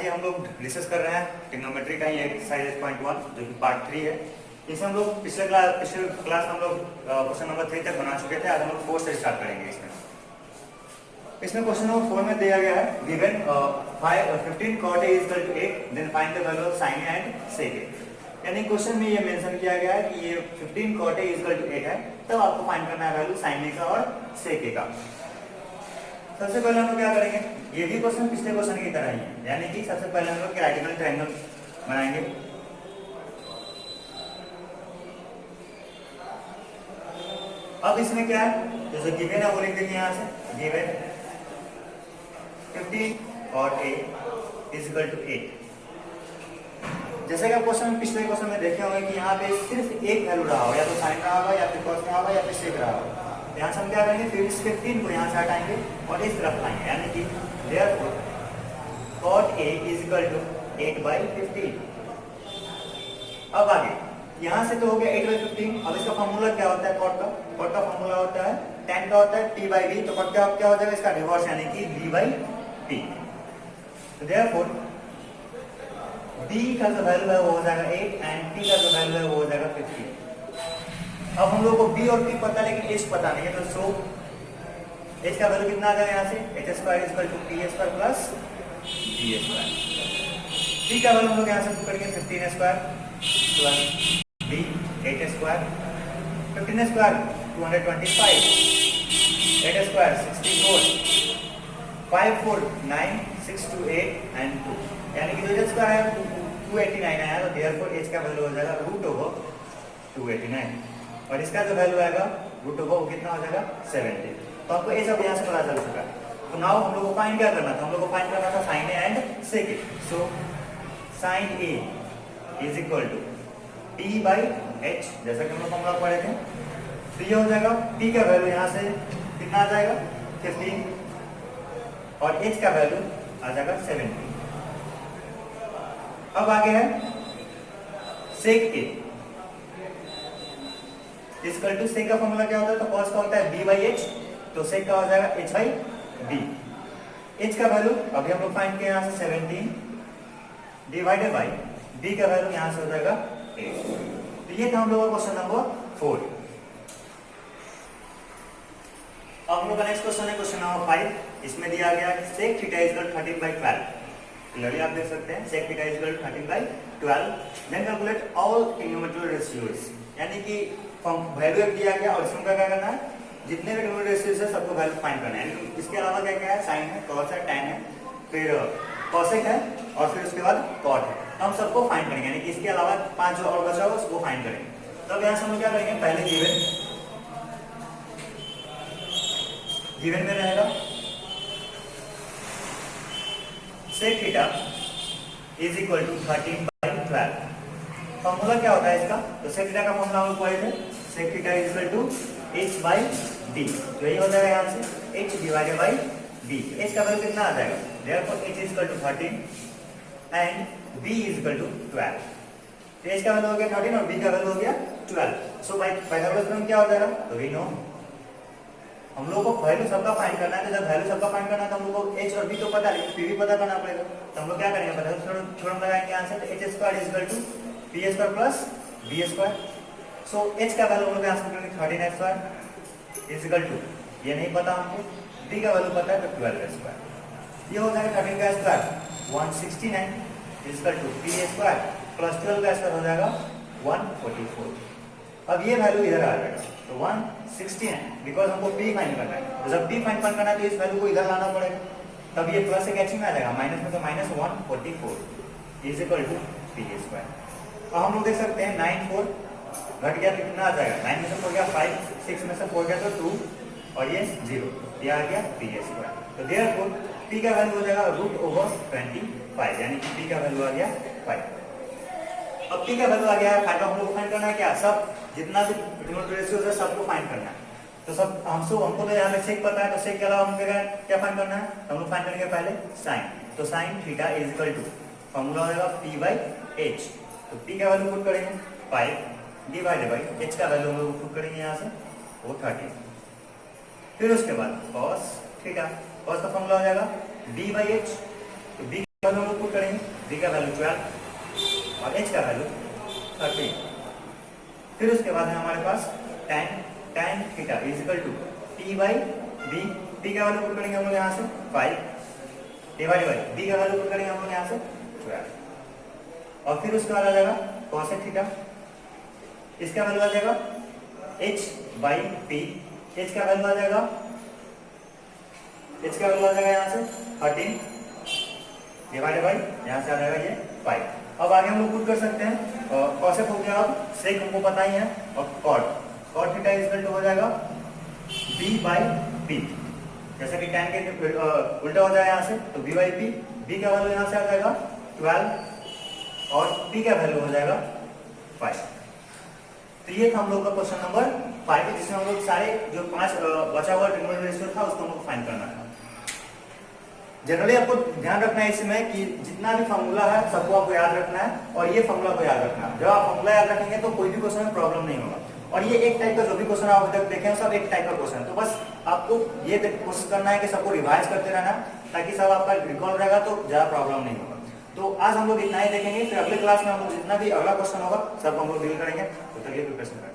ये हम लोग डिस्कस कर रहे हैं ट्रिग्नोमेट्री का ही एक्सरसाइज 8.1 जो कि पार्ट 3 है। इसमें हम लोग पिछले क्लास हम लोग क्वेश्चन नंबर 3 तक बना चुके थे। आज हम लोग 4 से स्टार्ट करेंगे। इसमें क्वेश्चन नंबर 4 में दिया गया है given 15 cot A is equal to 8 then find the value of sin A and sec A। यानी क्वेश्चन में ये मेंशन किया गया है कि ये 15 cot A is equal to 8 है, तब आपको फाइंड करना है वैल्यू sin A का और sec A का। सबसे पहले हम लोग क्या करेंगे, ये भी क्वेश्चन पिछले क्वेश्चन की तरह ही है, यानी कि सबसे पहले हम लोग राइट ट्रायंगल बनाएंगे। अब इसमें क्या है, जैसे गिवन है वो लिख देंगे यहाँ से, given 15 cot A is equal to 8। जैसे कि क्वेश्चन पिछले क्वेश्चन में देखे होंगे कि यहाँ पे सिर्फ एक वैल्यू रहा हो, या तो साइन रहा होगा या फिर कॉस रहा होगा या फिर सेक रहा होगा। यहाँ से हम क्या करेंगे, फिर इस 15 को यहाँ से हटाएंगे और इस तरफ लाएंगे, यानी कि therefore cot A is equal to 8/15। अब आगे यहाँ से तो हो गया 8/15। अब इसका फॉर्मूला क्या होता है, cot का फॉर्मूला होता है tan का होता है t/b, तो cot का क्या हो जाएगा, इसका रिवर्स यानी कि b/t। तो therefore b का जो वैल्यू है वो हो जाएगा 8 एंड t का जो वैल्यू है वो हो जाएगा 15। अब हम लोगों को b और t पता है लेकिन h पता नहीं है, तो सो h का वैल्यू कितना आ जाएगा यहाँ से h² = p² plus d²। t का वैल्यू हम लोग यहाँ से पुट करेंगे 15² प्लस b 8², 15² 225, 8² 64, 5 4 9 6 2 8 एंड 2, यानी कि जो h² है 289 आया, तो देयरफॉर h का वैल्यू हो जाएगा √289 और इसका जो वैल्यू आएगा √2 वो कितना हो जाएगा 70। तो आपको ये सब यहाँ से पता चल चुका है। तो नाउ हम लोग को फाइंड क्या करना था, हम लोग को फाइंड करना था sin A and sec A। So sin A is equal to t/h, जैसा कि हम लोग फॉर्मूला पढ़े थे। तो ये हो जाएगा t का वैल्यू यहाँ से कितना आ जाएगा 15 और h का वैल्यू आ जाएगा 70। अब आगे है sec A इक्वल टू सेक का फॉर्मूला क्या होता है, तो cos का होता है b/h, तो सेक का हो जाएगा h/b। h का वैल्यू अभी हम लोग फाइंड किए यहाँ से 17 डिवाइडेड बाय b का वैल्यू यहाँ से हो जाएगा 8। तो ये था हम लोग का क्वेश्चन नंबर 4। अब हम लोग का नेक्स्ट क्वेश्चन है क्वेश्चन नंबर 5। इसमें दिया गया है sec θ = 13/12। क्लियरली आप देख सकते हैं sec θ = 13/12। Then calculate all trigonometric ratios, यानी कि वैल्यू एक दिया गया और इसमें क्या करना है, जितने भी ट्रिग्नोमेट्रिक रेशियोज है सबको वैल्यू फाइंड करना है। इसके अलावा क्या क्या है, साइन है, कॉस है, tan है, फिर कॉसेक है और फिर उसके बाद कॉट है। तो हम सबको फाइंड करेंगे, यानी कि इसके अलावा 5 जो और बचा होगा उसको फाइंड करेंगे। तो अब यहाँ से हम क्या करेंगे, पहले गिवन में रहेगा sec θ is equal to 13/12। Formula क्या होता है इसका, तो sec θ का फॉर्मूला हम लोग पढ़े थे, sec θ is equal to h/d। तो यही हो जाएगा यहाँ से h divided by b। h का वैल्यू कितना आ जाएगा, therefore h is equal to 13 and b is equal to 12। तो h का वैल्यू हो गया 13 और b का वैल्यू हो गया 12। सो बाय पाइथागोरस थ्योरम क्या हो जाएगा, तो वी नो हम लोगों को वैल्यू सबका फाइंड करना है। तो जब वैल्यू सबका फाइंड करना है तो हम लोग को h और b तो पता है लेकिन p भी पता करना पड़ेगा। तो हम लोग क्या करेंगे, पाइथागोरस थ्योरम लगाएंगे यहाँ से, तो h² is equal to p² plus b²। So h का वैल्यू हम लोग यहाँ से करेंगे 13² इज इक्वल टू, ये नहीं पता हमको, b का वैल्यू पता है तो 12²। ये हो जाएगा 13 का square 169 is equal to p² plus 12 का स्क्वायर हो जाएगा 144। अब ये वैल्यू इधर आ जाएगा, तो 169 बिकॉज हमको p फाइंड करना है। तो जब p फाइंड करना है तो इस वैल्यू को इधर लाना पड़ेगा, तब ये प्लस एक एक्शन में आ जाएगा, माइनस में तो minus 144 is equal to p²। अब हम लोग देख सकते हैं 9 4 घट गया तो कितना आ जाएगा, 9 में से 4 गया 5, 6 में से 4 गया तो 2 और ये 0, ये आ गया p²। तो देयरफॉर p का वैल्यू हो जाएगा √25, यानी कि p का वैल्यू आ गया 5। अब p का वैल्यू आ गया है 5, हम लोग फाइंड करना है क्या, सब जितना भी ट्रिग्नोमेट्रिक रेशियोज है सबको फाइंड करना है। तो सब हमको तो यहाँ पे सेक पता है, तो सेक के अलावा हम क्या फाइंड करना है, हम लोग फाइंड करेंगे पहले साइन। तो sin θ is equal to formula हो जाएगा p/h। तो p का वैल्यू पुट करेंगे 5 डिवाइडेड बाय h का वैल्यू हम लोग पुट करेंगे यहाँ से वो 30। फिर उसके बाद cos θ, cos का फॉर्मूला हो जाएगा b/h। तो b वैल्यू हम लोग पुट करेंगे, d का वैल्यू 12 और h का वैल्यू 13। फिर उसके बाद है हमारे पास tan theta is equal to t by b। t का वैल्यू पुट करेंगे हम लोग यहाँ से 5 डिवाइड बाई b का वैल्यू पुट करेंगे हम लोग यहाँ से 12 और फिर उसके बाद आ जाएगा cos थीटा, इसका वैल्यू आ जाएगा h बाई p। h का वैल्यू आ जाएगा यहाँ से 13 डिवाइड बाई यहाँ से आ जाएगा ये 5। अब आगे हम लोग पुट कर सकते हैं कॉसेक हो गया, अब सेक हमको पता ही है और cot theta is equal to हो जाएगा b बाई p। जैसे कि tan के उल्टा हो जाएगा यहाँ से तो b बाई p, b का वैल्यू यहाँ से आ जाएगा 12 और p का वैल्यू हो जाएगा 5। तो ये था हम लोग का क्वेश्चन नंबर 5, जिसमें हम लोग सारे जो 5 बचा हुआ ट्रिग्नोमेट्री रेशियो था उसको हम लोग फाइंड करना था। जनरली आपको ध्यान रखना है इसमें कि जितना भी फॉर्मूला है सबको आपको याद रखना है और ये फॉर्मूला को याद रखना है। जब आप फॉर्मूला याद रखेंगे तो कोई भी क्वेश्चन में प्रॉब्लम नहीं होगा। और ये एक टाइप का जो भी क्वेश्चन आप अभी तक देखे हैं सब एक टाइप का क्वेश्चन है, तो बस आपको ये कोशिश करना है कि सबको रिवाइज करते रहना ताकि सब आपका रिकॉल रहेगा तो ज्यादा प्रॉब्लम नहीं होगा। तो आज हम लोग इतना ही देखेंगे, फिर अगले क्लास में हम लोग जितना भी अगला क्वेश्चन होगा सब हम लोग डील करेंगे। तो चलिए प्रिपरेशन करें।